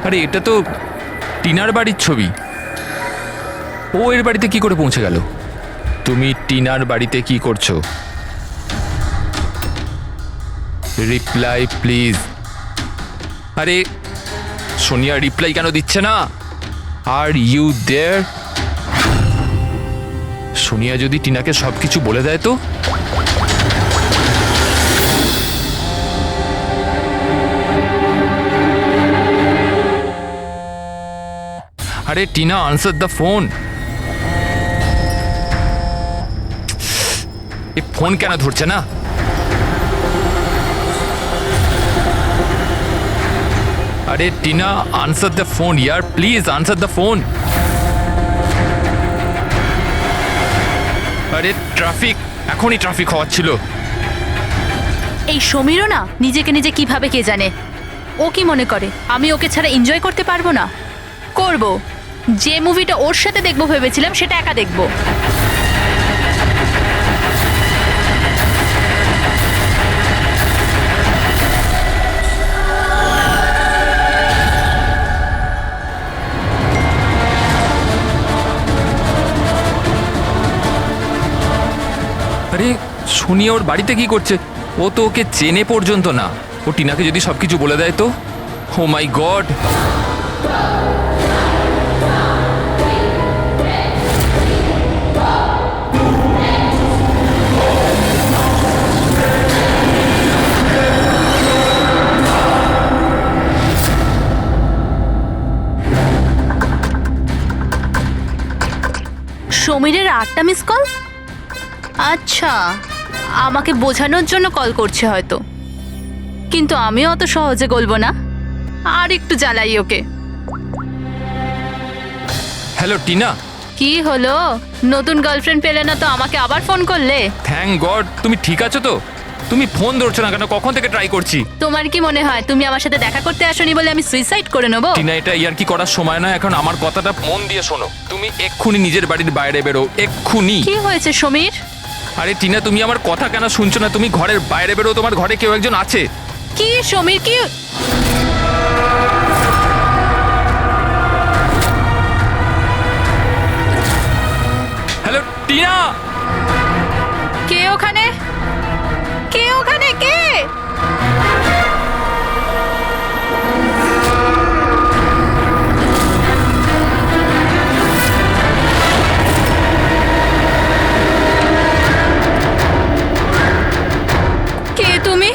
আরে এটা তো টিনার বাড়ির ছবি। ও এর বাড়িতে কি করে পৌঁছে গেল? তুমি টিনার বাড়িতে কি করছো? Reply please. আরে সোনিয়া রিপ্লাই কেন দিচ্ছে না? Are you there? সোনিয়া যদি টিনাকে সবকিছু বলে দেয় তো? আরে Tina, answer the phone. A phone কেন ধরছে না? আরে Tina, answer the phone year, please answer the phone. আরে ট্রাফিক, এখনই ট্রাফিক হওয়াচ্ছিল। এই সমীরও না নিজেকে নিজে কিভাবে কে জানে। ও কি মনে করে আমি ওকে ছাড়া এনজয় করতে পারবো না? করব। যে মুভিটা ওর সাথে দেখবো ভেবেছিলাম সেটা একা দেখবো। আরে সোনিয়া ওর বাড়িতে কি করছে? ও তো ওকে চেনে পর্যন্ত না। ও টিনাকে যদি সবকিছু বলে দেয় তো? Oh my god! সমীরের 8টা মিস কল। আচ্ছা, আমাকে বোঝানোর জন্য কল করছে হয়তো, কিন্তু আমিও অত সহজে গলবো না। আর একটু জ্বালাই ওকে। হ্যালো টিনা। কি হলো? নতুন গার্লফ্রেন্ড পেলে না তো আমাকে আবার ফোন করলে? Thank god. তুমি ঠিক আছো তো? তুমি ফোন ধরছো না কেন? কখন থেকে ট্রাই করছি। তোমার কি মনে হয় তুমি আমার সাথে দেখা করতে আসোনি বলে আমি সুইসাইড করে নেবো? টিনা, এটা ইয়ার কি করার সময় নয় এখন। আমার কথাটা মন দিয়ে শোনো। তুমি এক্ষুনি নিজের বাড়ির বাইরে বেরো, এক্ষুনি। কি হয়েছে সমীর? আরে টিনা, তুমি আমার কথা কেন শুনছো না? তুমি ঘরের বাইরে বেরো, তোমার ঘরে কেউ একজন আছে। কি সমীর, কি? হ্যালো টিনা। কে ওখানে? কে ওখানে? কে? কে তুমি?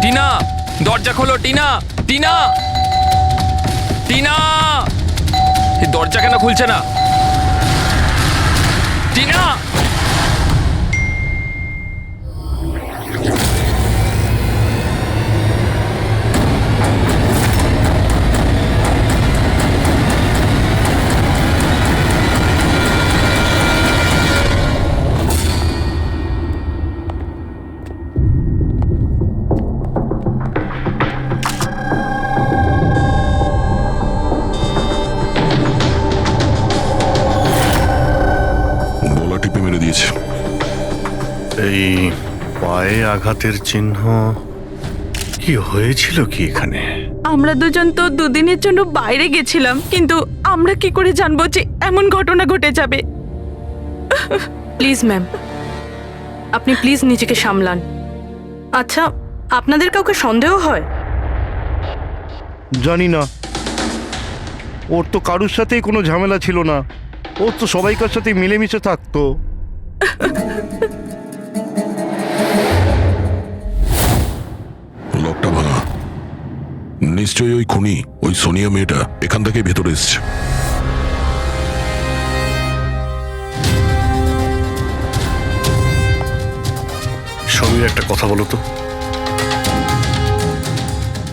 টিনা, দরজা খোলো। টিনা, টিনা, টিনা! এই দরজা কেন খুলছে না? টিনা! গলা টিপে মেরে দিয়েছে। এই পায়ে আঘাতের চিহ্ন। কি হয়েছিল কি এখানে? আমরা দুজন তো দুদিনের জন্য বাইরে গেছিলাম, কিন্তু আমরা কি করে জানবো যে এমন ঘটনা ঘটে যাবে? প্লিজ ম্যাম, আপনি প্লিজ নিজেকে সামলান। আচ্ছা, আপনাদের কাউকে সন্দেহ হয়? জানি না, ওর তো কারুর সাথেই কোনো ঝামেলা ছিল না। ওর তো সবাইকার সাথে মিলেমিশে থাকতো। লকটা ভাঙা। নিশ্চয়ই ওই খুনি, ওই সোনিয়া মেয়েটা এখান থেকে ভেতরে এসছে। সমীর, একটা কথা বলো তো।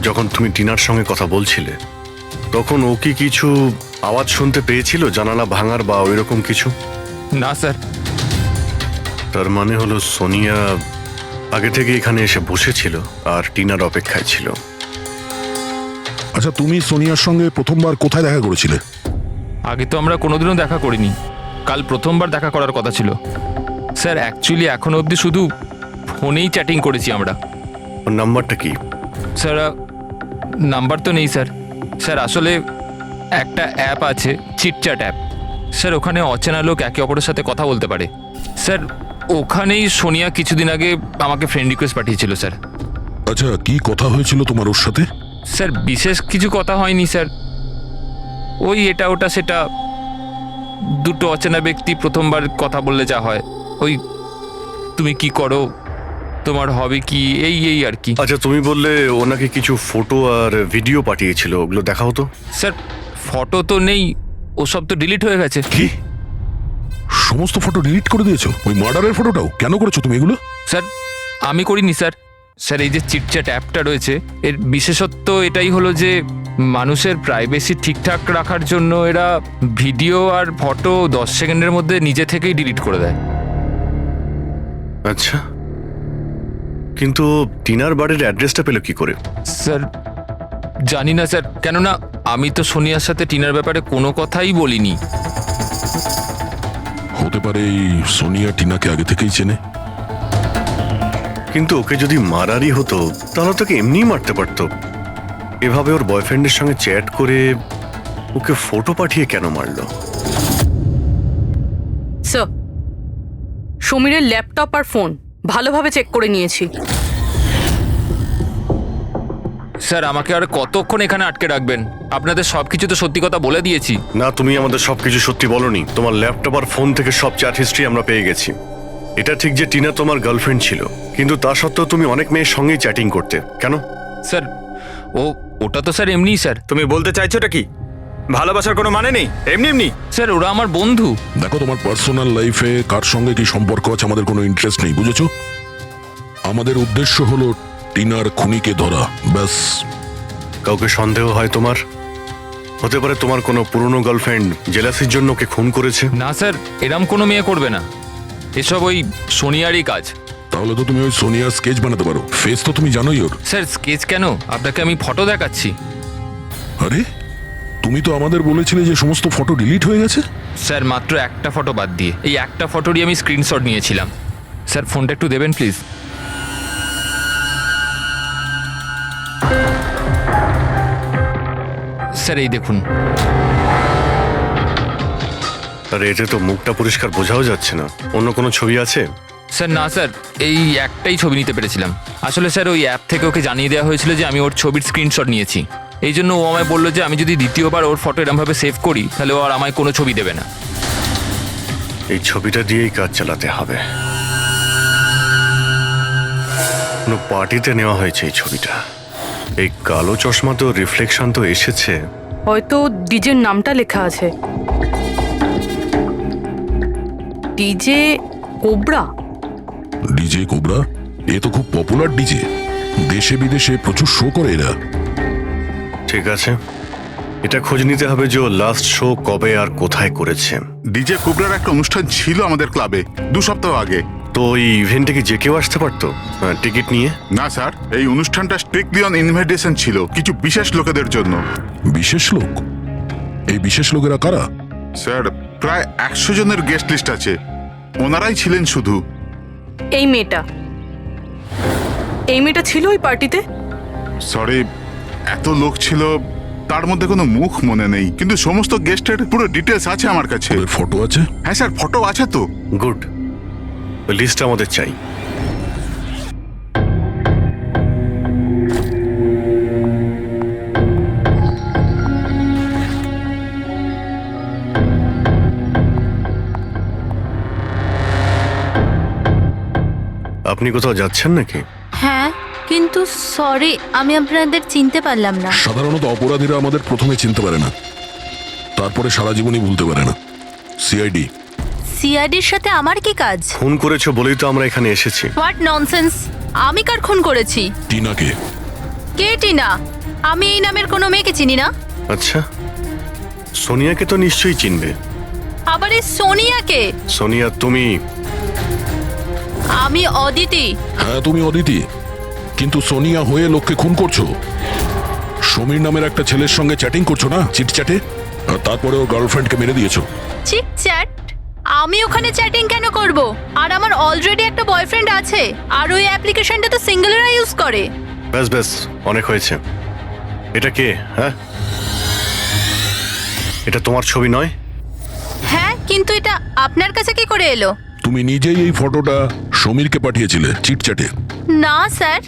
যখন তুমি টিনার সঙ্গে কথা বলছিলে তখন ও কি কিছু আওয়াজ শুনতে পেয়েছিল? জানালা ভাঙার বা ওইরকম কিছু? না স্যার, তার মানে হলো সোনিয়া আগে থেকে এখানে এসে বসেছিল আর টিনার অপেক্ষায় ছিল। আচ্ছা, তুমি সোনিয়ার সঙ্গে প্রথমবার কোথায় দেখা করেছিলে? আগে তো আমরা কোনোদিনও দেখা করিনি, কাল প্রথমবার দেখা করার কথা ছিল। স্যার অ্যাকচুয়ালি এখনো অবধি শুধু ফোনেই চ্যাটিং করেছি আমরা। ওর নাম্বারটা কি? স্যার নাম্বার তো নেই স্যার। স্যার আসলে একটা অ্যাপ আছে, চিটচ্যাট অ্যাপ। স্যার ওখানে অচেনা লোক একে অপরের সাথে কথা বলতে পারে। স্যার ওখানেই সোনিয়া কিছুদিন আগে আমাকে ফ্রেন্ড রিকোয়েস্ট পাঠিয়েছিল স্যার। আচ্ছা, কি কথা হয়েছিল তোমার ওর সাথে? স্যার বিশেষ কিছু কথা হয়নি স্যার, ওই এটা ওটা সেটা। দুটো অচেনা ব্যক্তি প্রথমবার কথা বললে যা হয়, ওই তুমি কি করো, তোমার হবে কি, এই এই আর কি। আচ্ছা, তুমি বললে ওনাকে কিছু ফটো আর ভিডিও পাঠিয়েছিল, ওগুলো দেখাও তো। স্যার ফটো তো নেই, ওসব তো ডিলিট হয়ে গেছে। কি সমস্ত ফটো ডিলিট করে দিয়েছো? ওই মার্ডারের ফটোটাও কেন করেছো তুমি এগুলো? স্যার আমি করিনি স্যার। স্যার এই যে চিটচ্যাট অ্যাপটা রয়েছে, এর বিশেষত্ব এটাই হলো যে মানুষের প্রাইভেসি ঠিকঠাক রাখার জন্য এরা ভিডিও আর ফটো 10 সেকেন্ডের মধ্যে নিজে থেকেই ডিলিট করে দেয়। আচ্ছা, কিন্তু টিনার বাড়ির অ্যাড্রেসটা পেলো কি করে? স্যার জানি না স্যার, কেননা আমি তো সোনিয়ার সাথে টিনার ব্যাপারে কোনো কথাই বলিনি। হতে পারে এই সোনিয়া টিনাকে আগে থেকেই চেনে। কিন্তু ওকে যদি মারারই হতো তাহলে তোকে এমনিই মারতে পারতো। এভাবে ওর বয়ফ্রেন্ডের সঙ্গে চ্যাট করে ওকে ফটো পাঠিয়ে কেন মারলো? স্যার, সমীরের ল্যাপটপ আর ফোন ভালোভাবে চেক করে নিয়েছি। স্যার আমাকে আর কতক্ষণ এখানে আটকে রাখবেন? আপনাদের সব কিছু তো সত্যি কথা বলে দিয়েছি। না, তুমি আমাদের সবকিছু সত্যি বলনি। তোমার ল্যাপটপ আর ফোন থেকে সব চ্যাট হিস্ট্রি আমরা পেয়ে গেছি। এটা ঠিক যে টিনা তোমার গার্লফ্রেন্ড ছিল, কিন্তু তা সত্ত্বেও তুমি অনেক মেয়ের সঙ্গেই চ্যাটিং করতে কেন? স্যার ওটা তো স্যার এমনিই স্যার। তুমি বলতে চাইছোটা কি? ভালোবাসার কোনো মানে নেই, এমনি এমনি? স্যার ওরা আমার বন্ধু। দেখো, তোমার পার্সোনাল লাইফে কার সঙ্গে কি সম্পর্ক আছে আমাদের কোনো ইন্টারেস্ট নেই, বুঝেছো? আমাদের উদ্দেশ্য হলো টিনার খুনিকে ধরা, ব্যাস। কাউকে সন্দেহ হয় তোমার? হতে পারে তোমার কোনো পুরনো গার্লফ্রেন্ড জেলাসির জন্য ওকে খুন করেছে। না স্যার, এরম কোনো মেয়ে করবে না, এসব ওই সোনিয়ারই কাজ। তাহলে তো তুমি ওই সোনিয়ার স্কেচ বানাতে পারো, ফেস তো তুমি জানোই ওর। স্যার স্কেচ কেন, আপনাকে আমি ফটো দেখাচ্ছি। আরে, তুমি তো আমাদের বলেছিলে যে সমস্ত ফটো ডিলিট হয়ে গেছে। স্যার মাত্র একটা ফটো বাদ দিয়ে, এই একটা ফটোরই আমি স্ক্রিনশট নিয়েছিলাম। স্যার ফোনটা একটু দেবেন প্লিজ। স্যার এই দেখুন। আর এতে তো মুখটা পরিষ্কার বোঝাও যাচ্ছে না। অন্য কোনো ছবি আছে? স্যার না স্যার, এই একটাই ছবি নিতে পেরেছিলাম। আসলে স্যার ওই অ্যাপ থেকে ওকে জানিয়ে দেওয়া হয়েছিল যে আমি ওর ছবির স্ক্রিনশট নিয়েছি। এই জন্য ও আমায় বললো যে আমি যদি দ্বিতীয়বার ওর ফটো এরমভাবে সেভ করি তাহলে ও আর আমায় কোনো ছবি দেবে না। এই ছবিটা দিয়েই কাজ চালাতে হবে। কোনো পার্টিতে নেওয়া হয়েছে এই ছবিটা। এই কালো চশমাতেও রিফ্লেকশন তো এসেছে। হয়তো ডিজের নামটা লেখা আছে, ডিজে কোবরা। ডিজে কোবরা, এ তো খুব পপুলার ডিজে, দেশে বিদেশে প্রচুর শো করে এরা। ঠিক আছে, এটা খোঁজ নিতে হবে যে ও লাস্ট শো কবে আর কোথায় করেছে। ডিজে কোবরার একটা অনুষ্ঠান ছিল আমাদের ক্লাবে 2 সপ্তাহ আগে। তো ওই ইভেন্টে কি যে কেউ আসতে পারতো টিকিট নিয়ে? না স্যার, এই অনুষ্ঠানটা স্ট্রিক্টলি অন ইনভাইটেশন ছিল, কিছু বিশেষ লোকেদের জন্য। বিশেষ লোক? এই বিশেষ লোকেরা কারা? স্যার, প্রায় 100 জনের গেস্ট লিস্ট আছে, ওনারাই ছিলেন শুধু। এই মেয়েটা ছিল ওই পার্টিতে। সরি, এত লোক ছিল, তার মধ্যে কোনো মুখ মনে নেই, কিন্তু সমস্ত গেস্টের পুরো ডিটেলস আছে আমার কাছে। ওদের ফটো আছে? হ্যাঁ স্যার, ফটো আছে তো। গুড, ওই লিস্টটা আমাদের চাই। আপনি কোথাও যাচ্ছেন নাকি? হ্যাঁ, কিন্তু সরি, আমি আপনাদের চিনতে পারলাম না। সাধারণত অপরাধীরা আমাদের প্রথমে চিনতে পারে না, তারপরে সারা জীবনই ভুলতে পারে না। সিআইডি। সিআইডির সাথে আমার কি কাজ? খুন করেছো বলেই তো আমরা এখানে এসেছি। What nonsense! আমি কার খুন করেছি? টিনাকে। কে টিনা? আমি এই নামের কোনো মেয়েকে চিনি না। আচ্ছা, সোনিয়াকে তো নিশ্চয়ই চিনবে। আবার এই সোনিয়াকে? সোনিয়া তুমি আমি অদিতি। হ্যাঁ তুমি অদিতি, কিন্তু সোনিয়া হয়ে লোককে খুন করছো। সমীর নামের একটা ছেলের সঙ্গে চ্যাটিং করছো না, চিটচ্যাটে, আর তারপরে ওর গার্লফ্রেন্ডকে মেরে দিয়েছো। Cheat chat? আমি ওখানে চ্যাটিং কেন করব? আর আমার অলরেডি একটা বয়ফ্রেন্ড আছে, আর ওই অ্যাপ্লিকেশনটা তো সিঙ্গেলরা ইউজ করে। ব্যাস ব্যাস, অনেক হয়েছে। এটা কে? হ্যাঁ, এটা তোমার ছবি নয়? হ্যাঁ, কিন্তু এটা আপনার কাছে কি করে এলো? তুমি নিজেই এই ফটোটা সমীরকে পাঠিয়েছিলে চিটচ্যাটে। না স্যার,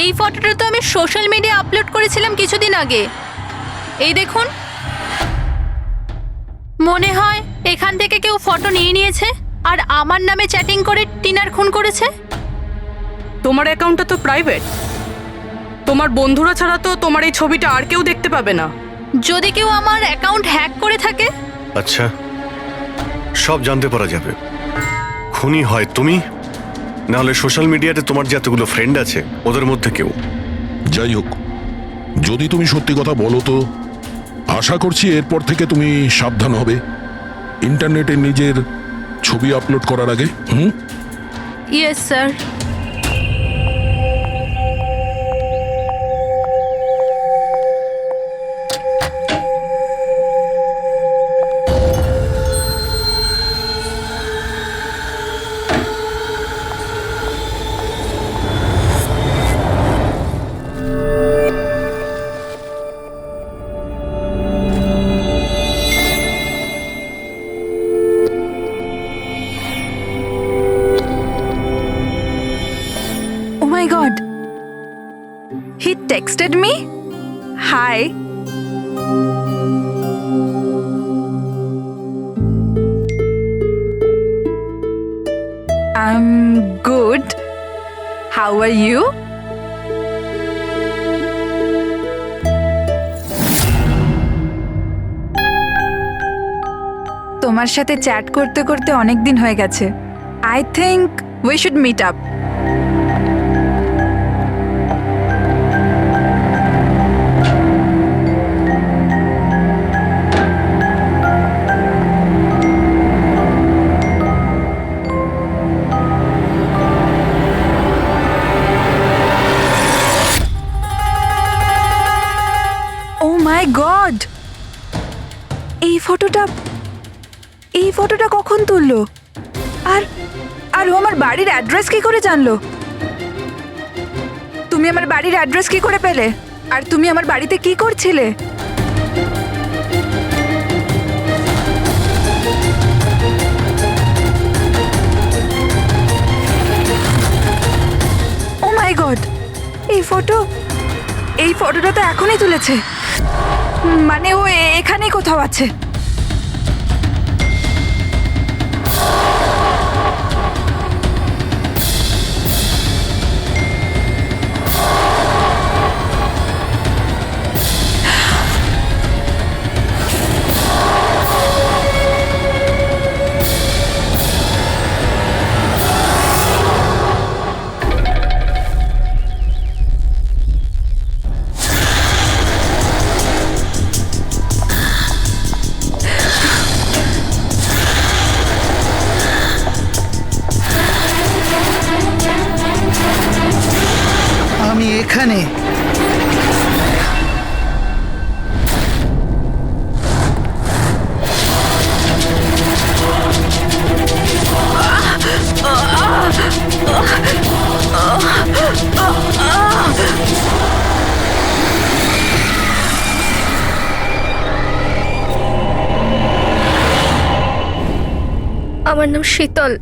এই ফটোটা তো আমি সোশ্যাল মিডিয়া আপলোড করেছিলাম কিছুদিন আগে। এই দেখুন, মনে হয় এখান থেকে কেউ ফটো নিয়ে নিয়েছে আর আমার নামে চ্যাটিং করে টিনার খুন করেছে। তোমার অ্যাকাউন্টটা তো প্রাইভেট, তোমার বন্ধুরা ছাড়া তো তোমার এই ছবিটা আর কেউ দেখতে পাবে না। যদি কেউ আমার অ্যাকাউন্ট হ্যাক করে থাকে? আচ্ছা, সব জানতে পারা যাবে। খুনি হয় তুমি, নাহলে সোশ্যাল মিডিয়াতে তোমার যে এতগুলো ফ্রেন্ড আছে ওদের মধ্যে কেউ। যাই হোক, যদি তুমি সত্যি কথা বলো তো আশা করছি এরপর থেকে তুমি সাবধান হবে ইন্টারনেটে নিজের ছবি আপলোড করার আগে। Yes sir. Oh my god. He texted me? Hi. I'm good. How are you? তোমার সাথে চ্যাট করতে করতে অনেক দিন হয়ে গেছে। I think we should meet up. Oh my god! এই ফটোটা কখন তুললো? আর ও আমার বাড়ির অ্যাড্রেস কি করে জানলো? তুমি আমার বাড়ির অ্যাড্রেস কি করে পেলে? আর তুমি আমার বাড়িতে কি করছিলে? ও মাই গড! এই ফটোটা তো এখনই তুলেছে। মানে ও এখানেই কোথাও আছে। আমি এখানে। আমার নাম শীতল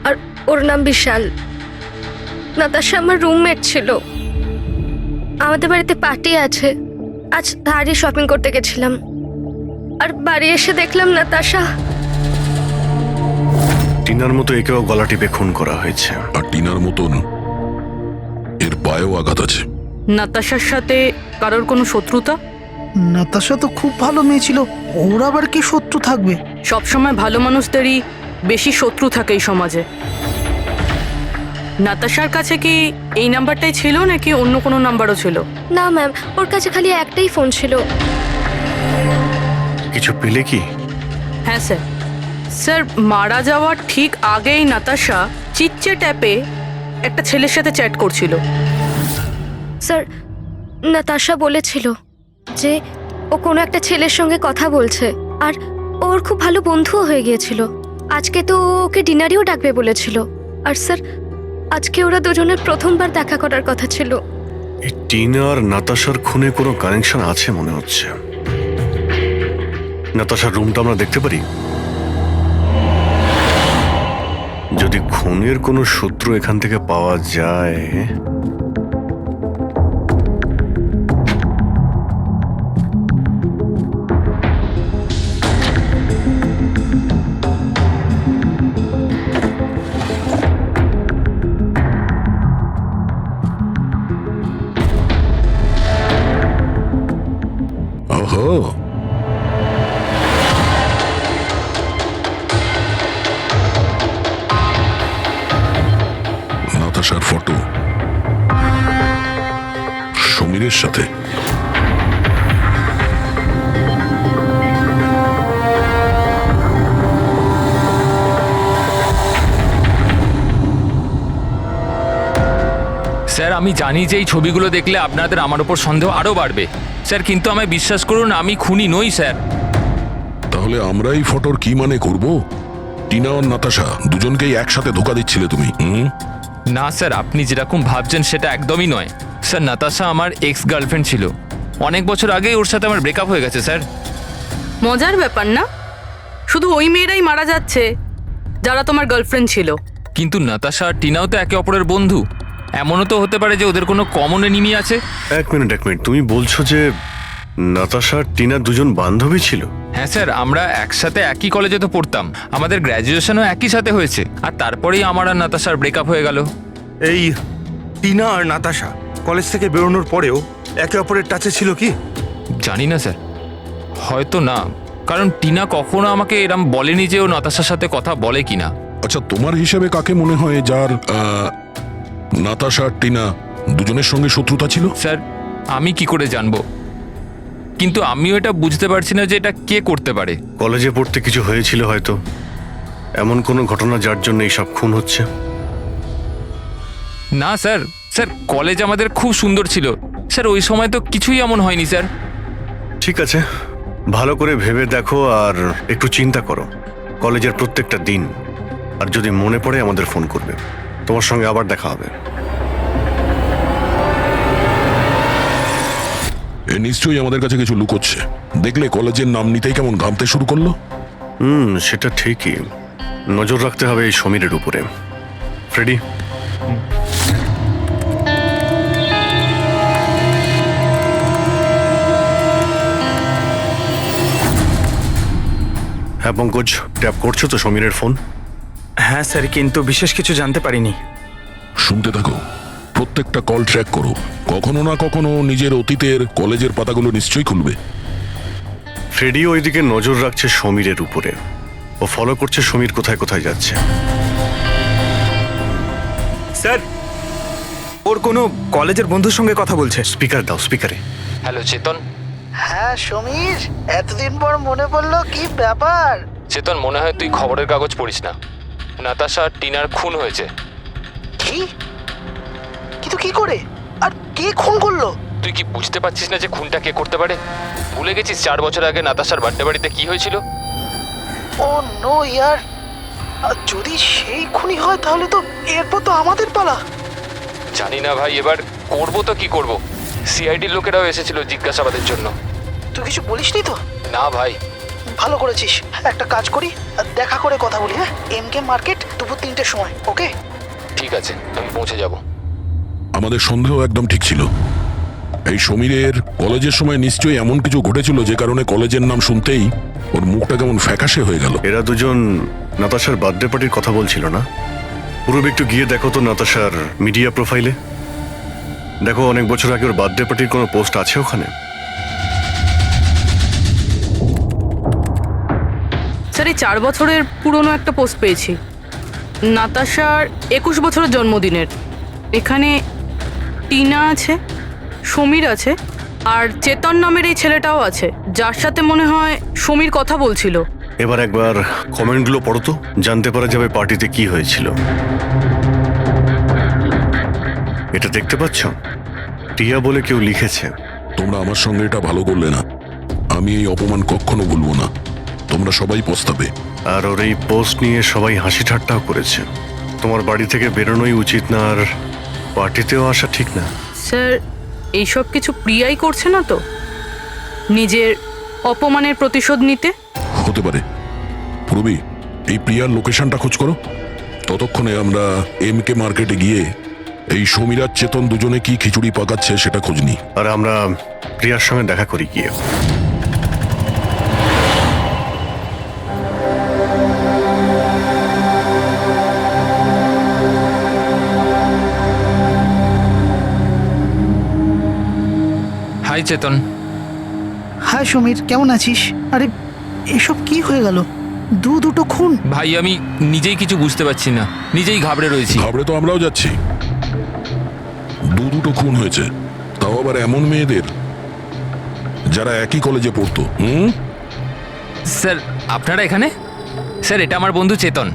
আর ওর নাম বিশাল। নাতাশা আমার রুমমেট ছিল। আমাদের বাড়িতে পার্টি আছে, আজ ধারে শপিং করতে গেছিলাম আর বাড়ি এসে দেখলাম নাতাশা। টিনার মতো একেও গলা টিপে খুন করা হয়েছে। আর টিনার মতন এর পায়েও আঘাত আছে। নাতাশার সাথে কারোর কোনো শত্রুতা? নাতাশা তো খুব ভালো মেয়ে ছিল, ওর আবার কি শত্রু থাকবে? সবসময় ভালো মানুষদেরই বেশি শত্রু থাকে এই সমাজে। নাতাশার কাছে কি এই নাম্বারটাই ছিল নাকি অন্য কোনো নাম্বারও ছিল? না ম্যাম, ওর কাছে খালি একটাই ফোন ছিল। কিছু পেলে কি? হ্যাঁ স্যার। স্যার, মারা যাওয়ার ঠিক আগেই নাতাশা চিটচ্যাট অ্যাপে একটা ছেলের সাথে চ্যাট করছিল। স্যার, নাতাশা বলেছিল যে ও কোনো একটা ছেলের সঙ্গে কথা বলছে আর ওর খুব ভালো বন্ধুও হয়ে গিয়েছিল। আজকে তো ও ওকে ডিনারেও ডাকবে বলেছিল। আর স্যার, আজকে ওরা দুজনের প্রথমবার দেখা করার কথা ছিল। এই টিনা আর নাতাশার খুনে কোনো কানেকশন আছে মনে হচ্ছে। নাতাশার রুমটা আমরা দেখতে পারি? যদি খুনের কোনো সূত্র এখান থেকে পাওয়া যায়। ওহো, নাতাশার ফটো সমীরের সাথে। স্যার আমি জানি যে এই ছবিগুলো দেখলে আপনাদের আমার ওপর সন্দেহ আরও বাড়বে স্যার, কিন্তু আমায় বিশ্বাস করুন আমি খুনি নই স্যার। তাহলে আমরা এই ফটোর কি মানে করব? টিনা আর নাতাশা দুজনকেই একসাথে ধোকা দিচ্ছিলে তুমি? না স্যার, আপনি যেরকম ভাবছেন সেটা একদমই নয় স্যার। নাতাশা আমার এক্স গার্লফ্রেন্ড ছিল, অনেক বছর আগেই ওর সাথে আমার ব্রেকআপ হয়ে গেছে স্যার। মজার ব্যাপার না? শুধু ওই মেয়েরাই মারা যাচ্ছে যারা তোমার গার্লফ্রেন্ড ছিল। কিন্তু নাতাশা আর টিনাও তো একে অপরের বন্ধু, এমনও তো হতে পারে যে ওদের কোনো কমন এনিমি আছে। এক মিনিট, তুমি বলছো যে নাতাশা আর টিনা দুজন বান্ধবী ছিল? হ্যাঁ স্যার, আমরা একসাথে একই কলেজে তো পড়তাম, আমাদের গ্র্যাজুয়েশনও একই সাথে হয়েছে, আর তারপরেই আমার আর নাতাশার ব্রেকআপ হয়ে গেল। এই টিনা আর নাতাশা কলেজ থেকে বেরোনোর পরেও একে অপরের টাচে ছিল কি? জানি না স্যার, হয়তো না, কারণ টিনা কখনো আমাকে এরম বলেনি যে ও নাতাশার সাথে কথা বলে কিনা। আচ্ছা, তোমার হিসেবে কাকে মনে হয় যার নাতাশা আর টিনা দুজনের সঙ্গে শত্রুতা ছিল? স্যার আমি কি করে জানবো, কিন্তু আমিও এটা বুঝতে পারছি না যে এটা কে করতে পারে। কলেজে পড়তে কিছু হয়েছিল হয়তো, এমন কোনো ঘটনা যার জন্য এইসব খুন হচ্ছে। না স্যার, স্যার কলেজ আমাদের খুব সুন্দর ছিল স্যার, ওই সময় তো কিছুই এমন হয়নি স্যার। ঠিক আছে, ভালো করে ভেবে দেখো আর একটু চিন্তা করো কলেজের প্রত্যেকটা দিন, আর যদি মনে পড়ে আমাদের ফোন করবে। তোমার সঙ্গে আবার দেখা হবে। এ নিশ্চয়ই আমাদের কাছে কিছু লুকোচ্ছে। দেখলে কলেজের নাম নিতেই কেমন ঘামতে শুরু করলো। সেটা ঠিকই, নজর রাখতে হবে এই সমীরের উপরে। ফ্রেডি, হ্যাঁ পঙ্কজ, ট্যাপ করছো তো সমীরের ফোন? হ্যাঁ স্যার, কিন্তু বিশেষ কিছু জানতে পারিনি। শুনতে থাকো, প্রত্যেকটা কল ট্র্যাক করো। কখনো না কখনো নিজের অতীতের কলেজের পাতাগুলো নিশ্চয়ই খুলবে। ফ্রেডি ওইদিকে নজর রাখছে সমীরের উপরে, ও ফলো করছে সমীর কোথায় কোথায় যাচ্ছে। স্যার, ওর কোনো কলেজের বন্ধুর সঙ্গে কথা বলছে। স্পিকার দাও, স্পিকারে। হ্যালো চেতন। হ্যাঁ সমীর, এতদিন পর মনে পড়লো, কি ব্যাপার? চেতন, মনে হয় তুই খবরের কাগজ পড়িস না, নাতাশা আর টিনার খুন হয়েছে। কি? কিন্তু কি করে আর কে খুন করলো? তুই কি বুঝতে পারছিস না যে খুনটা কে করতে পারে? ভুলে গেছিস 4 বছর আগে নাতাশার বার্থডে বাড়িতে কি হয়েছিল? ও নো ইয়ার, যদি সেই খুনি হয় তাহলে তো এরপর তো আমাদের পালা। জানি না ভাই, এবার করবো তো কি করব। সিআইডির লোকেরাও এসেছিল জিজ্ঞাসাবাদের জন্য। তুই কিছু বলিসনি তো? না ভাই। ভালো করেছিস, একটা কাজ করি, দেখা করে কথা বলি। হ্যাঁ, এমকে মার্কেট দুপুর 3টের সময়। ওকে, ঠিক আছে, আমি পৌঁছে যাব। আমাদের সন্দেহ একদম ঠিক ছিল। এই সমীরের কলেজের সময় নিশ্চয়ই এমন কিছু ঘটেছিল যে কারণে কলেজের নাম শুনতেই ওর মুখটা কেমন ফ্যাকাশে হয়ে গেল। এরা দুজন নাতাশার বার্থডে পার্টির কথা বলছিল না? পুরো একটু গিয়ে দেখো তো নাতাশার মিডিয়া প্রোফাইলে। দেখো অনেক বছর আগে ওর বার্থডে পার্টির কোনো পোস্ট আছে ওখানে? স্যার, এই 4 বছরের পুরনো একটা পোস্ট পেয়েছি, নাতাশার 21 বছরের জন্মদিনের। এখানে টিনা আছে, সমীর আছে, আর চেতন নামের এই ছেলেটাও আছে, যার সাথে মনে হয় সমীর কথা বলছিল। এবার একবার কমেন্টগুলো পড়ো তো, জানতে পারা যাবে পার্টিতে কি হয়েছিল। এটা দেখতে পাচ্ছ? টিয়া বলে কেউ লিখেছে। তোমরা আমার সঙ্গে এটা ভালো করলে না। আমি এই অপমান কখনো ভুলবো না। তোমরা সবাই পস্তাবে। আর ওর এই পোস্ট নিয়ে সবাই হাসি ঠাট্টাও করেছে। তোমার বাড়ি থেকে বেরোনোই উচিত না, আর পার্টিতেও আসা ঠিক না। স্যার, এইসব কিছু প্রিয়াই করছে না তো নিজের অপমানের প্রতিশোধ নিতে? হতে পারে। পূর্বী, এই প্রিয়ার লোকেশনটা খোঁজ করো। ততক্ষণে আমরা MK মার্কেটে গিয়ে এই সমীর আর চেতন দুজনে কি খিচুড়ি পাকাচ্ছে সেটা খোঁজ নিই। আর আমরা প্রিয়ার সঙ্গে দেখা করি গিয়ে। হাই চেতন। হাই সমীর, কেমন আছিস? আরে এসব কি হয়ে গেল? দুটো খুন। ভাই আমি নিজেই কিছু বুঝতে পারছি না, নিজেই ঘাবড়ে রয়েছি। ঘাবড়ে তো আমরাও যাচ্ছি। দুটো খুন হয়েছে, তাও আবার এমন মেয়েদের যারা একই কলেজে পড়তো। স্যার আপনারা এখানে? স্যার এটা আমার বন্ধু চেতন।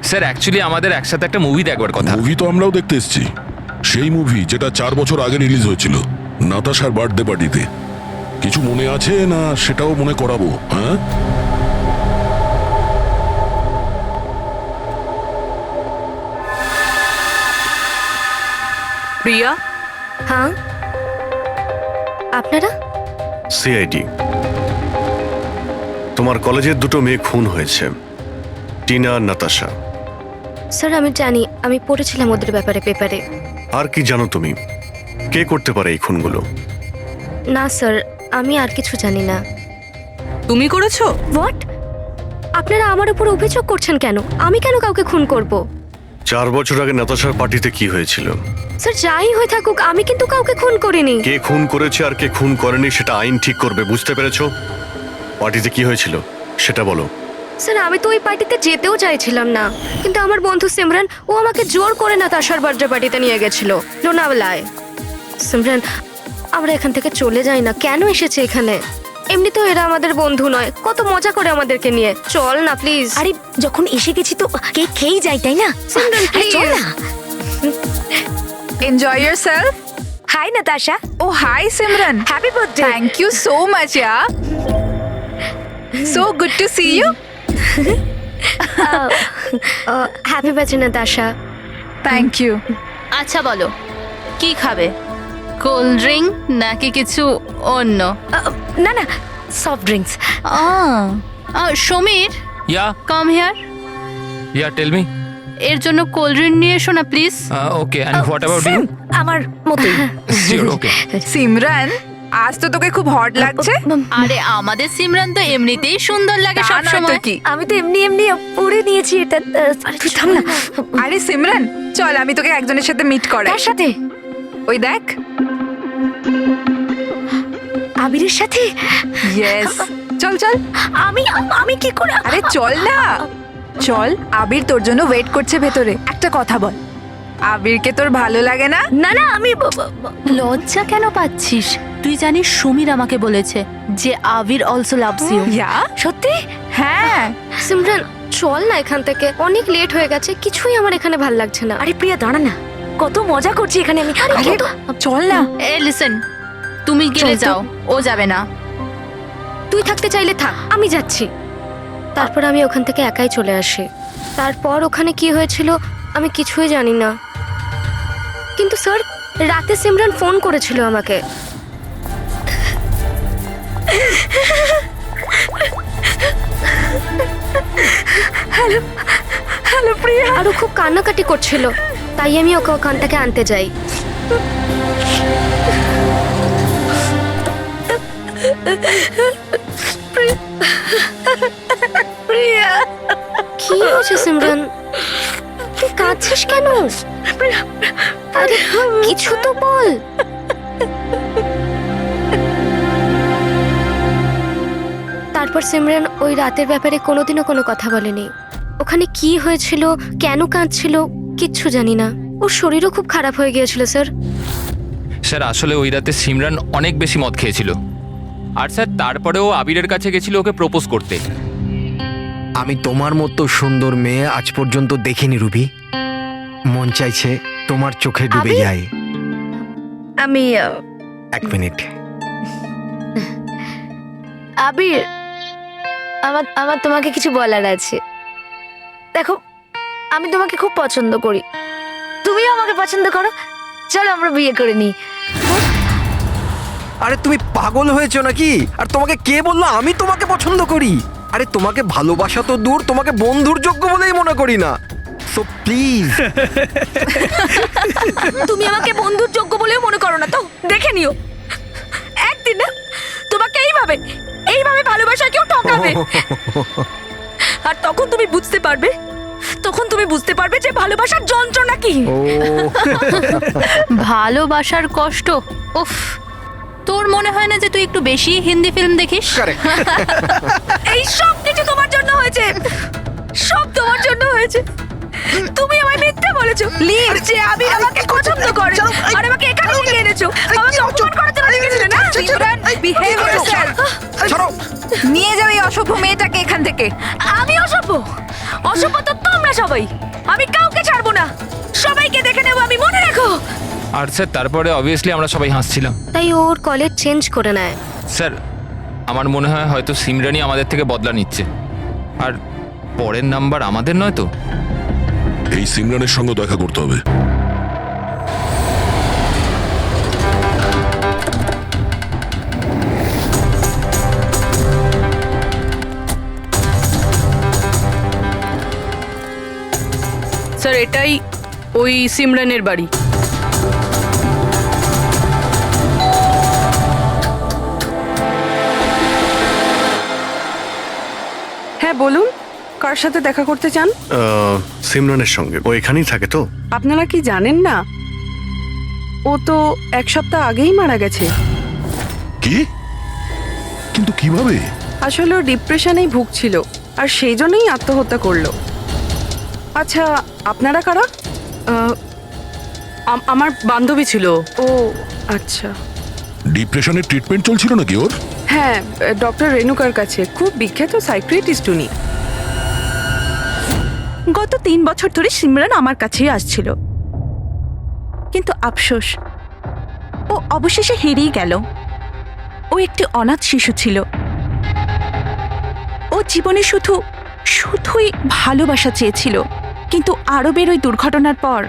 স্যার অ্যাকচুয়ালি আমাদের একসাথে একটা মুভি দেখবার কথা। মুভি তো আমরাও দেখতে এসেছি। সেই মুভি যেটা 4 বছর আগে রিলিজ হয়েছিল, নাতাশার বার্থডে পার্টিতে। কিছু মনে আছে না সেটাও মনে করাবো? হ্যাঁ, প্রিয়া, হ্যাঁ আপনারা? সিআইডি। তোমার কলেজের দুটো মেয়ে খুন হয়েছে, টিনা আর নাতাশা। স্যার আমি জানি, আমি পড়েছিলাম ওদের ব্যাপারে পেপারে। আর কি জানো তুমি? কে করতে পারে এই খুনগুলো? না স্যার, আমি আর কিছু জানি না। তুমি করেছো? হোয়াট? আপনারা আমার উপর অভিযোগ করছেন কেন? আমি কেন কাউকে খুন করব? 4 বছর আগে নাতাশার পার্টিতে কি হয়েছিল? স্যার যাই হয়ে থাকুক, আমি কিন্তু কাউকে খুন করিনি। কে খুন করেছে আর কে খুন করেনি সেটা আইন ঠিক করবে, বুঝতে পেরেছো? পার্টিতে কি হয়েছিল সেটা বলো। স্যার আমি তো ওই পার্টিতে যেতেও চাইছিলাম না, কিন্তু আমার বন্ধু সিমরান ও আমাকে জোর করে নাতাশার বার্থডে পার্টিতে নিয়ে গেছিল লোনাওয়ালায়। সিমরান, আমরা এখান থেকে চলে যাই না। কেন এসেছে এখানে? এমনিতেও এরা আমাদের বন্ধু নয়, কত মজা করে আমাদেরকে নিয়ে। চল না প্লিজ। আরে যখন এসে গেছি তো কেক খেয়েই যাই, তাই না? সিমরান চল প্লিজ। না। Enjoy yourself. Hi Natasha. Oh hi Simran. Happy birthday. Thank you so much yaar. So good to see you. Happy birthday Natasha. Thank you. আচ্ছা বলো, কি খাবে? কোল্ড ড্রিঙ্ক নাকি কিছু অন্য? না না, soft drinks. Sameer, yeah come here. Yeah tell me. এর জন্য কোল্ড ড্রিঙ্ক নিয়ে এসো না please. Okay, and what about you? আমার মতোই। শিওর, ওকে। সিমরান, আজ তো তোকে খুব হট লাগছে। আরে আমাদের সিমরান তো এমনিতেই সুন্দর লাগে সব সময়। আমি তো এমনি এমনি পরে নিয়েছি এটা। তুই থাম না। আরে সিমরান, চল আমি তোকে একজনের সাথে মিট করাই। কার সাথে? ওই দেখ, আবিরের সাথে। ইয়েস, চল চল। আমি কি করে? আরে চল না, চল। আবির তোর জন্য ওয়েট করছে ভেতরে। একটা কথা বল, আবিরকে তোর ভালো লাগে না? না না, আমি লজ্জা কেন পাচ্ছিস? তুই জানিস সমীর আমাকে বলেছে যে আবির অলসো লাভস ইউ। ইয়া, সত্যি? হ্যাঁ। সিমরান চল না এখান থেকে, অনেক লেট হয়ে গেছে, কিছুই আমার এখানে ভাল লাগছে না। আরে প্রিয়া দাঁড়া না, কত মজা করছি এখানে আমি। আরে চল না। এ লিসেন, তুমি গেলে চল তো। যাও, ও যাবে না। তুই থাকতে চাইলে থাক, আমি যাচ্ছি। তারপর আমি ওখান থেকে একাই চলে আসি। তারপর ওখানে কি হয়েছিল আমি কিছুই জানি না, কিন্তু স্যার রাতে সিমরান ফোন করেছিল আমাকে। হ্যালো হ্যালো প্রিয়া। আর ও খুব কান্নাকাটি করছিল, তাই আমি ওকে ওখান থেকে আনতে যাই। প্রিয়া, কি হয়েছে সিমরান? তুই কাঁদছিস কেন? আরে কিছু তো বল। তারপর সিমরান ওই রাতের ব্যাপারে কোনোদিনও কোনো কথা বলেনি। ওখানে কি হয়েছিল, কেন কাঁদছিল কিচ্ছু জানি না। ওর শরীরও খুব খারাপ হয়ে গিয়েছিল স্যার। স্যার আসলে ওই রাতে সিমরান অনেক বেশি মদ খেয়েছিল, আর স্যার তারপরেও আবিরের কাছে গেছিল ওকে প্রপোজ করতে। আমি তোমার মতো সুন্দর মেয়ে আজ পর্যন্ত দেখিনি রুবি। মন চাইছে তোমার চোখে ডুবে আবির? যাই। আমি 1 মিনিট। আবির, আমার আমার তোমাকে কিছু বলার আছে। দেখো, আমি তোমাকে খুব পছন্দ করি, তুমিও আমাকে পছন্দ করো। চলো আমরা বিয়ে করে নিই। আরে তুমি পাগল হয়েছো নাকি? আর তোমাকে কে বললো আমি তোমাকে পছন্দ করি? আরে তোমাকে ভালোবাসা তো দূর, তোমাকে বন্ধুর যোগ্য বলেই মনে করি না। So please. তুমি আমাকে বন্ধুর যোগ্য বলেও মনে করো না তো? দেখে নিও, একদিন না তোমাকে এইভাবে ভালোবাসা কেউ ঠকাবে। আর তখন তুমি বুঝতে পারবে যে ভালোবাসার যন্ত্রণা কি। ও ভালোবাসার কষ্ট, উফ। তোর মনে হয় না যে তুই একটু বেশি হিন্দি ফিল্ম দেখিস? এই সব কিছু তোমার জন্য হয়েছে, সব তোমার জন্য হয়েছে। তুমি আমায় মিথ্যে বলেছো যে আমি আমাকে পছন্দ করে, আর আমাকে এখানে ডেকে এনেছো আমাকে অপমান করার জন্য ডেকেছিলে না? Behave yourself. ছাড়ো। নিয়ে যাও এই অসভ্য মেয়েটাকে এখান থেকে। আমি অসভ্য তো তোমরা সবাই। আমি কাউকে ছাড়বো না, সবাইকে দেখে নেবো আমি, মনে রাখো। আর স্যার তারপরে অবভিয়াসলি আমরা সবাই হাসছিলাম। তাই ওর কলেজ চেঞ্জ করে নেয়। স্যার আমার মনে হয় হয়তো সিমরানই আমাদের থেকে বদলা নিচ্ছে, আর পরের নাম্বার আমাদের নয় তো। এই সিমরানের সঙ্গে দেখা করতে হবে। স্যার, এটাই ওই সিমরানের বাড়ি। হ্যাঁ বলুন, কার সাথে দেখা করতে চান? সিমরানের সঙ্গে। ও এখানেই থাকে তো? আপনারা কি জানেন না ও তো 1 সপ্তাহ আগেই মারা গেছে। কি? কিন্তু কিভাবে? আসলে ও ডিপ্রেশনেই ভুগছিল, আর সেই জন্যই আত্মহত্যা করলো। আচ্ছা, আপনারা কারা? আমার বান্ধবী ছিল। ও আচ্ছা। ডিপ্রেশনের ট্রিটমেন্ট চলছিল নাকি ওর? হ্যাঁ, ডক্টর রেণুকার কাছে। খুব বিখ্যাত সাইকিয়াট্রিস্ট উনি। গত 3 বছর ধরে সিমরান আমার কাছেই আসছিল, কিন্তু আফসোস ও অবশেষে হেরিয়ে গেল। ও একটি অনাথ শিশু ছিল। ও জীবনে শুধুই ভালোবাসা চেয়েছিল, কিন্তু আরবের ওই দুর্ঘটনার পর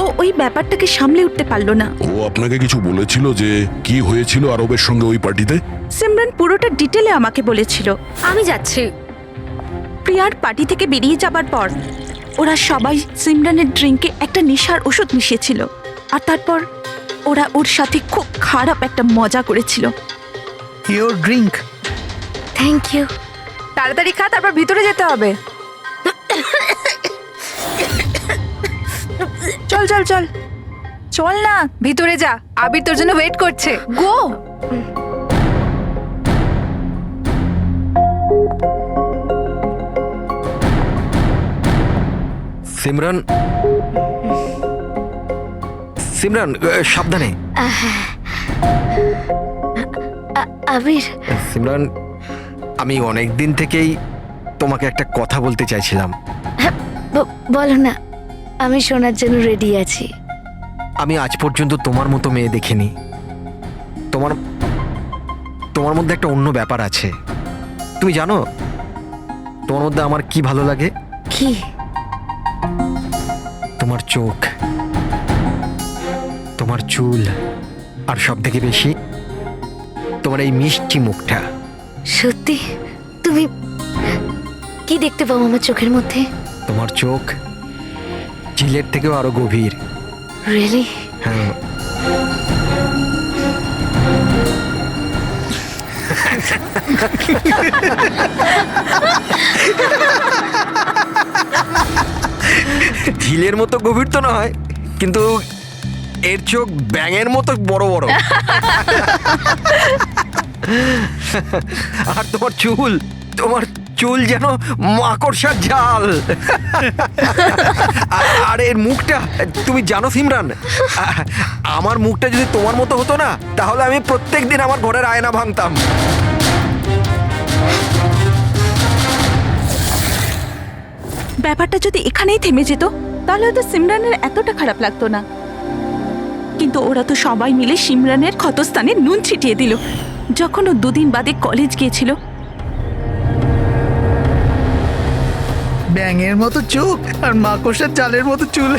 ও ওই ব্যাপারটাকে সামলে উঠতে পারল না। ও আপনাকে কিছু বলেছিল যে কি হয়েছিল আরবের সঙ্গে ওই পার্টিতে? সিমরান পুরোটা ডিটেলে আমাকে বলেছিল। আমি যাচ্ছি। প্রিয়ার পার্টি থেকে বেরিয়ে যাবার পর ওরা সবাই সিমরানের ড্রিঙ্কে একটা নেশার ওষুধ মিশিয়েছিল, আর তারপর ওরা ওর সাথে খুব খারাপ একটা মজা করেছিল। Your drink. Thank you. তাড়াতাড়ি খা, তারপর ভিতরে যেতে হবে। চল চল চল চল না, ভিতরে যা, আবির তোর জন্য ওয়েট করছে। গো। সিমরান, সিমরান সাবধানে। আবির, সিমরান, আমি অনেক দিন থেকেই তোমাকে একটা কথা বলতে চাইছিলাম। বলো না, আমি শোনার জন্য রেডি আছি। আমি আজ পর্যন্ত তোমার মতো মেয়ে দেখিনি। তোমার মধ্যে একটা অন্য ব্যাপার আছে। তুমি জানো তোমার মধ্যে আমার কি ভালো লাগে? কি? তোমার চোখ, তোমার চুল, আর সব থেকে বেশি তোমার এই মিষ্টি মুখটা। সত্যি? তুমি কি দেখতে পাও আমার চোখের মধ্যে? তোমার চোখ চিলের থেকেও আরো গভীর। রিয়েলি? হ্যাঁ। ঝিলের মতো গভীর তো নয়, কিন্তু এর চোখ ব্যাঙের মতো বড় বড়। আর তোমার চুল যেন মাকড়সার জাল। আর এর মুখটা, তুমি জানো সিমরান, আমার মুখটা যদি তোমার মতো হতো না, তাহলে আমি প্রত্যেকদিন আমার ঘরের আয়না ভাঙতাম। ব্যাপারটা যদি এখানেই থেমে যেত তাহলে হয়তো সিমরানের এতটা খারাপ লাগতো না, কিন্তু ওরা তো সবাই মিলে সিমরানের ক্ষতস্থানে নুন ছিটিয়ে দিল যখন ও 2 দিন বাদে কলেজ গিয়েছিল। ব্যাঙের মতো চোখ আর মাকড়সার চালের মতো চুল।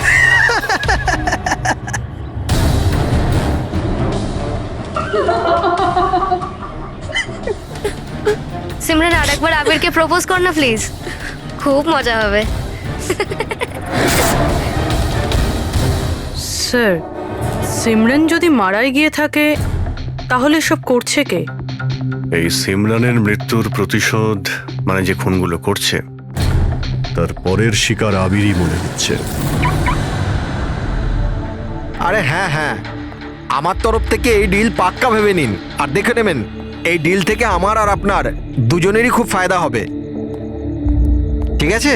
সিমরান আরেকবার আবিরকে প্রপোজ কর না প্লিজ, খুব মজা হবে। স্যার, সিমরান যদি মারাই গিয়ে থাকে তাহলে সব করছে কে? এই সিমরানের মৃত্যুর প্রতিশোধ মানে যে খুনগুলো করছে তার পরের শিকার আবিরই মনে হচ্ছে। আরে হ্যাঁ হ্যাঁ, আমার তরফ থেকে এই ডিল পাক্কা ভেবে নিন, আর দেখে নেবেন এই ডিল থেকে আমার আর আপনার দুজনেরই খুব ফায়দা হবে। ঠিক আছে?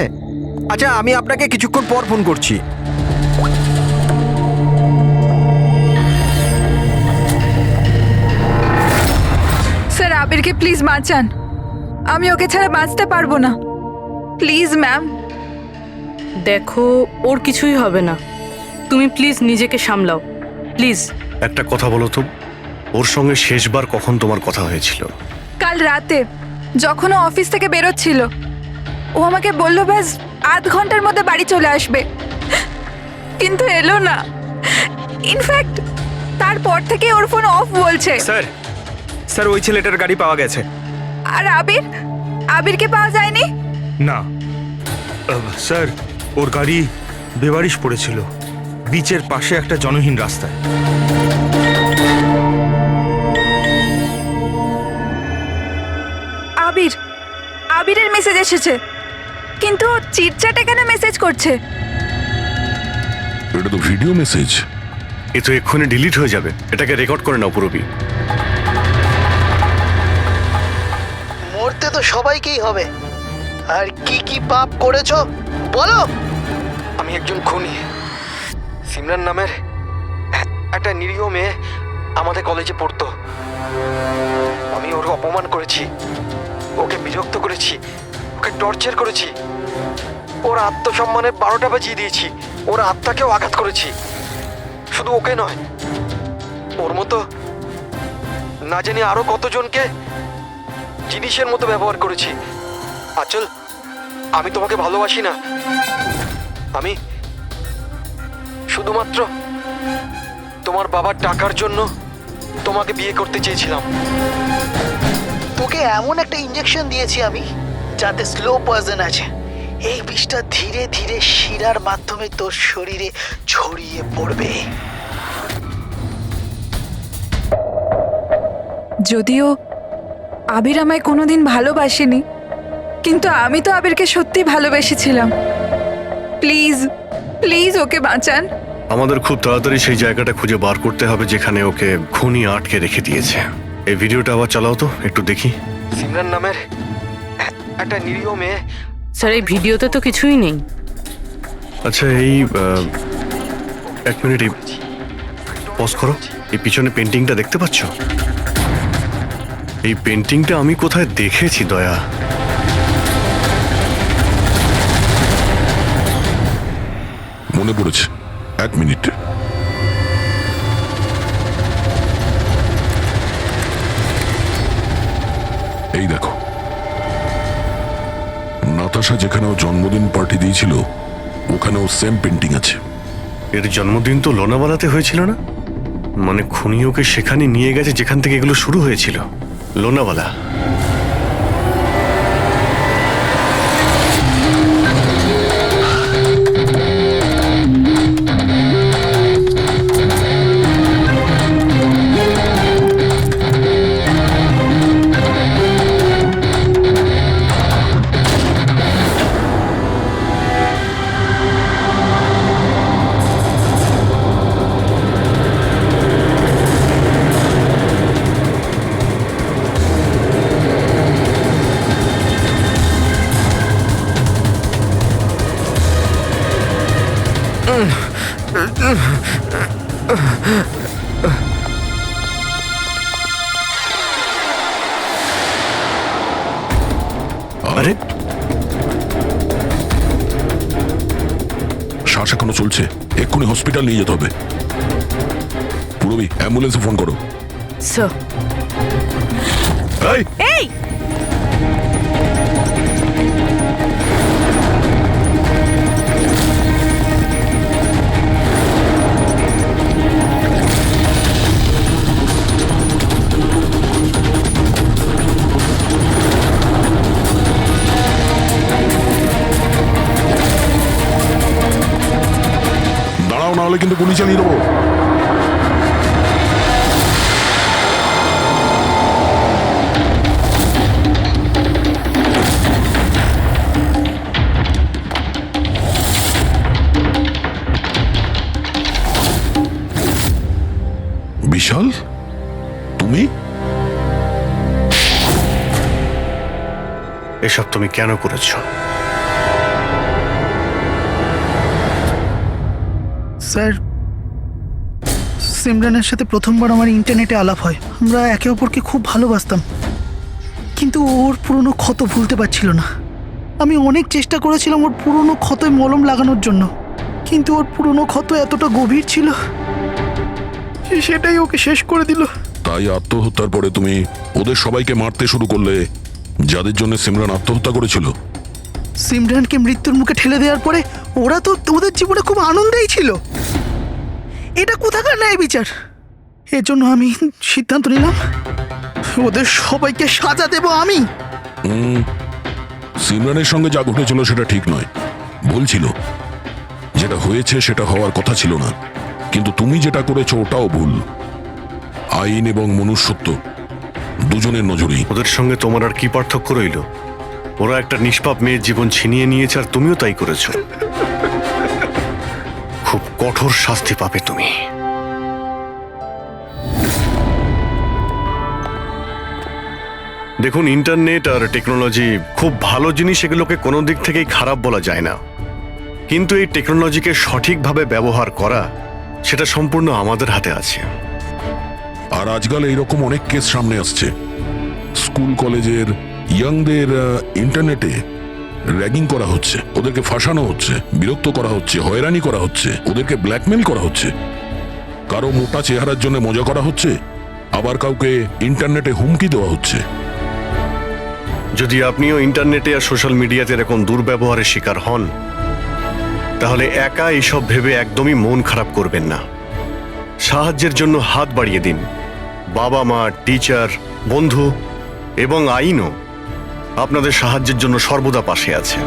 আচ্ছা, আমি আপনাকে কিছুক্ষণ পর ফোন করছি। স্যার, আবিরকে প্লিজ বাঁচান, আমি ওকে ছাড়া বাঁচতে পারবো না, প্লিজ ম্যাম। দেখো, ওর কিছুই হবে না, তুমি প্লিজ নিজেকে সামলাও, প্লিজ। একটা কথা বলো তো, ওর সঙ্গে শেষবার কখন তোমার কথা হয়েছিল? কাল রাতে যখন ও অফিস থেকে বেরোচ্ছিল, ও আমাকে বললো ব্যাস আধ ঘন্টার মধ্যে বাড়ি চলে আসবে, কিন্তু এলো না। ইনফ্যাক্ট তারপর থেকে ওর ফোন অফ বলছে। স্যার, স্যার ওই ছেলেটার গাড়ি পাওয়া গেছে। আর আবিরকে পাওয়া যায়নি? না স্যার, ওর গাড়ি বেবারিশ পড়েছিল বিচের পাশে একটা জনহীন রাস্তায়। আবিরের মেসেজ এসেছে, কিন্তু চিটচ্যাটে কেন মেসেজ করছে? এটা তো ভিডিও মেসেজ। এ তো এক্ষুনি ডিলিট হয়ে যাবে, এটাকে রেকর্ড করে নাও পুরবি। মরতে তো সবাইকেই হবে, আর কি কি পাপ করেছো বলো। আমি একজন খুনি। সিমরান নামের একটা নিরীহ মেয়ে আমাদের কলেজে পড়তো। আমি ওর অপমান করেছি, ওকে বিরক্ত করেছি, ওকে টর্চার করেছি, ওর আত্মসম্মানের 12টা বাজিয়ে দিয়েছি, ওর আত্মাকেও আঘাত করেছি। শুধু ওকে নয়, ওর মতো না জানি আরো কতজনকে জিনিসের মতো ব্যবহার করেছি। আচল, আমি তোমাকে ভালোবাসি না, আমি শুধুমাত্র তোমার বাবার টাকার জন্য তোমাকে বিয়ে করতে চেয়েছিলাম। তোকে এমন একটা ইঞ্জেকশন দিয়েছি আমি, যাতে স্লো পয়জন আছে। এই বিষটা ধীরে ধীরে শিরার মাধ্যমে তোর শরীরে ছড়িয়ে পড়বে। যদিও আবির আমায় কোনোদিন ভালোবাসেনি, কিন্তু আমি তো আবিরকে সত্যি ভালোবেসেছিলাম। প্লিজ প্লিজ ওকে বাঁচান। আমাদের খুব তাড়াতাড়ি সেই জায়গাটা খুঁজে বার করতে হবে যেখানে ওকে খুনি আটকে রেখে দিয়েছে। এই ভিডিওটা আবার চালাও তো, একটু দেখি। সিমরান নামের একটা নিরীহ মেয়ে। স্যার, এই ভিডিওতে তো কিছুই নেই। আচ্ছা, এই 1 মিনিট পজ করো। এই পিছনে পেন্টিংটা দেখতে পাচ্ছ? এই পেন্টিংটা আমি কোথায় দেখেছি দয়া। মনে পড়েছে, 1 মিনিট। এই দেখো, নাতাশা যেখানেও জন্মদিন পার্টি দিয়েছিল ওখানেও সেম পেন্টিং আছে। এর জন্মদিন তো লোনাওয়ালাতে হয়েছিল না? মানে খুনি ওকে সেখানে নিয়ে গেছে যেখান থেকে এগুলো শুরু হয়েছিল, লোনাওয়ালা। আরে শ্বাস এখনো চলছে, এক্ষুনি হসপিটাল নিয়ে যেতে হবে। পুরবি, অ্যাম্বুলেন্সে ফোন করো। স্যার। এই, এই দাঁড়াও, না হলে কিন্তু গুলি চালিয়ে দেবো। বিশাল, তুমি? এসব তুমি কেন করেছো? স্যার, সিমরানের সাথে প্রথমবার আমার ইন্টারনেটে আলাপ হয়। আমরা একে অপরকে খুব ভালোবাসতাম, কিন্তু ওর পুরনো ক্ষত ভুলতে পারছিল না। আমি অনেক চেষ্টা করেছিলাম ওর পুরনো ক্ষতয় মলম লাগানোর জন্য, কিন্তু ওর পুরনো ক্ষত এতটা গভীর ছিল, সেটাই ওকে শেষ করে দিল। তাই আত্মহত্যার পরে তুমি ওদের সবাইকে মারতে শুরু করলে, যাদের জন্য সিমরান আত্মহত্যা করেছিল। সিমরানকে মৃত্যুর মুখে ঠেলে দেওয়ার পরে ওরা তো ওদের জীবনে খুব আনন্দেই ছিল। এটা কোথাকার ন্যায় বিচার? এর জন্য আমি সিদ্ধান্ত নিলাম ওদের সবাইকে সাজা দেব আমি। সিমরানের সঙ্গে যা ঘটেছিল সেটা ঠিক নয়, ভুল ছিল। যেটা হয়েছে সেটা হওয়ার কথা ছিল না, কিন্তু তুমি যেটা করেছো ওটাও ভুল। আইন এবং মনুষ্যত্ব দুজনের নজরেই। ওদের সঙ্গে তোমার আর কি পার্থক্য রইল? ওরা একটা নিষ্পাপ মেয়ের জীবন ছিনিয়ে নিয়েছে, আর তুমিও তাই করেছো। খুব কঠোর শাস্তি পাবে তুমি। দেখুন, ইন্টারনেট আর টেকনোলজি খুব ভালো জিনিস, এগুলোকে কোনো দিক থেকেই খারাপ বলা যায় না। কিন্তু এই টেকনোলজিকে সঠিকভাবে ব্যবহার করা, সেটা সম্পূর্ণ আমাদের হাতে আছে। আর আজকাল এইরকম অনেক কেস সামনে আসছে। স্কুল কলেজের ইয়াংদের ইন্টারনেটে র্যাগিং করা হচ্ছে, ওদেরকে ফাঁসানো হচ্ছে, বিরক্ত করা হচ্ছে, হয়রানি করা হচ্ছে, ওদেরকে ব্ল্যাকমেল করা হচ্ছে। কারো মোটা চেহারার জন্য মজা করা হচ্ছে, আবার কাউকে ইন্টারনেটে হুমকি দেওয়া হচ্ছে। যদি আপনিও ইন্টারনেটে আর সোশ্যাল মিডিয়াতে এরকম দুর্ব্যবহারের শিকার হন, তাহলে একা এইসব ভেবে একদমই মন খারাপ করবেন না। সাহায্যের জন্য হাত বাড়িয়ে দিন। বাবা মা, টিচার, বন্ধু এবং আইনও আপনাদের সাহায্যের জন্য সর্বদা পাশে আছে।